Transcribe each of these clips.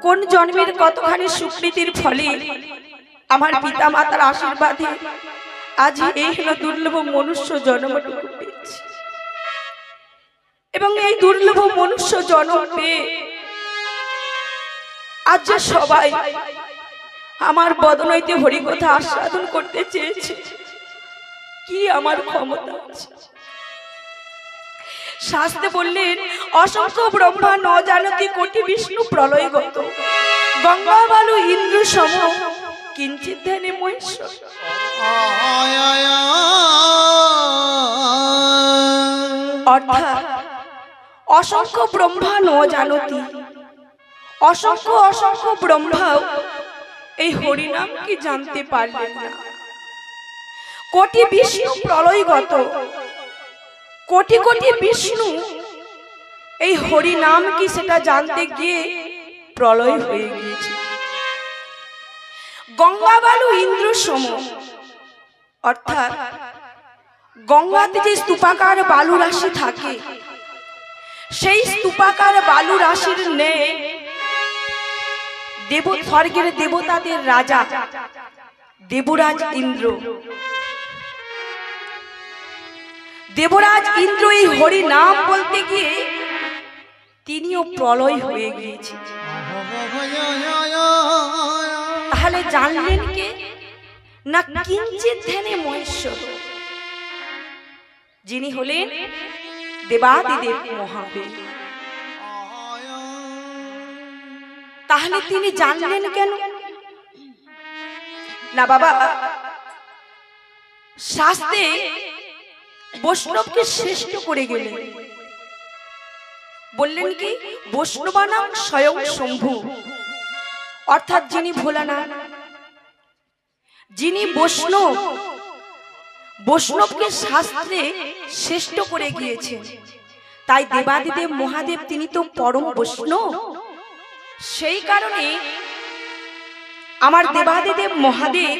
কোন জন্মের কতখানি সুকৃতির ফলে আমার পিতা মাতার আশীর্বাদে আজ এই হলো দুর্লভ মনুষ্য জন্মটুকু পেয়েছি। এবং এই দুর্লভ মনুষ্য জন্ম পেয়ে আজ যে সবাই আমার বদনৈতে হরিকথা আস্বাদন করতে চেয়েছে, কি আমার ক্ষমতা আছে? শাস্ত্রে বললেন, অসংখ্য ব্রহ্মা ন জানতি কোটি বিষ্ণু প্রলয়গত, গঙ্গা বালু ইন্দ্র সম কিঞ্চিৎ ধ্যানে মহেশ্বর। অর্থাৎ অসংখ্য ব্রহ্মা ন জানতি, অসংখ্য অসংখ্য ব্রহ্মাও এই হরিনাম কি জানতে পারলেন না। কোটি বিষ্ণু প্রলয়গত, কোটি কোটি বিষ্ণু এই হরিনাম কি সেটা জানতে গিয়ে প্রলয় হয়ে গিয়েছে। গঙ্গা বালু ইন্দ্র সম, অর্থাৎ গঙ্গাতে যে স্তূপাকার বালু রাশি থাকে, সেই স্তূপাকার বালু রাশির ন্যায় স্বর্গের দেবতাদের রাজা দেবরাজ ইন্দ্র, দেবরাজ ইন্দ্র এই হরি নাম বলতে গিয়ে তিনিও প্রলয় হয়ে গিয়েছেন। তাহলে জানলেন কে? না কিঞ্চিৎ ধ্যানে মহেশ্বর, যিনি হলেন দেবাদিদেব মহাদেব। তাহলে তিনি জানলেন কেন? না বাবা, শাস্ত্রে বৈষ্ণবকে শ্রেষ্ঠ করে গেলেন, বললেন কি বৈষ্ণবানাং স্বয়ং শম্ভু, অর্থাৎ যিনি ভোলানাথ, যিনি বৈষ্ণব, বৈষ্ণবকে শাস্ত্রে শ্রেষ্ঠ করে গিয়েছেন। তাই দেবাদিদেব মহাদেব তিনি তো পরম বৈষ্ণব। সেই কারণে আমার দেবাদিদেব মহাদেব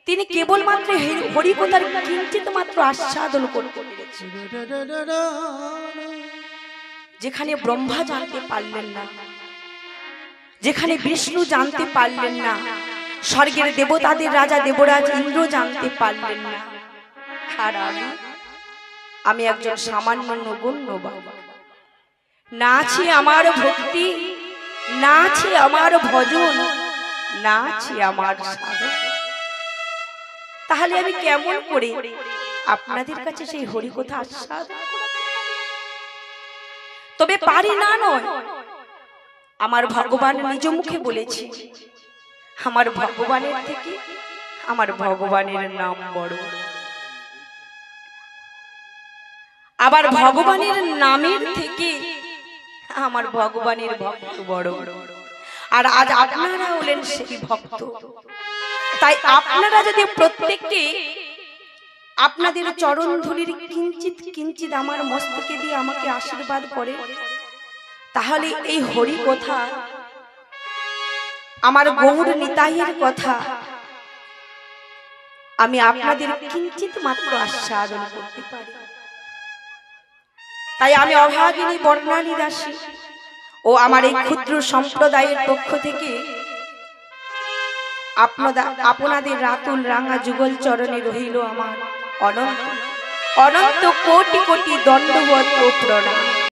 তিনি কেবলমাত্র হরিকথার কিঞ্চিত মাত্র আস্বাদন করতে পেরেছেন, যেখানে ব্রহ্মা জানতে পারলেন না, যেখানে বিষ্ণু জানতে পারলেন না, স্বর্গের দেবতাদের রাজা দেবরাজ ইন্দ্র জানতে পারলেন না। আর আমি একজন সামান্য নগণ্য বাবা, না আছে আমার ভক্তি, না আছে আমার ভজন, না আছে আমার সাধন। তাহলে আমি কেমন করে আপনাদের কাছে সেই হরিকথা আস্বাদন করতে? তবে পারি না নয়, আমার ভগবান নিজ মুখে বলেছে, আমার ভগবানের থেকে আমার ভগবানের নাম বড়, আবার ভগবানের নামের থেকে আমার ভগবানের ভক্ত বড়। আর আজ আপনারা হলেন সেই ভক্ত। তাই আপনারা যদি প্রত্যেককে আপনাদের চরণ ধুলির কিঞ্চিত কিঞ্চিত আমার মস্তকে দিয়ে আমাকে আশীর্বাদ করে, তাহলে এই হরি কথা, আমার গৌর নিতাইয়ের কথা আমি আপনাদের কিঞ্চিত মাত্র আস্বাদন করতে পারি। তাই আমি অভাগিনী বর্ণালী দাসী ও আমার এই ক্ষুদ্র সম্প্রদায়ের পক্ষ থেকে আপনাদের রাতুল রাঙা যুগল চরণে রহিল আমার অনন্ত অনন্ত কোটি কোটি দণ্ডবত ও প্রণাম।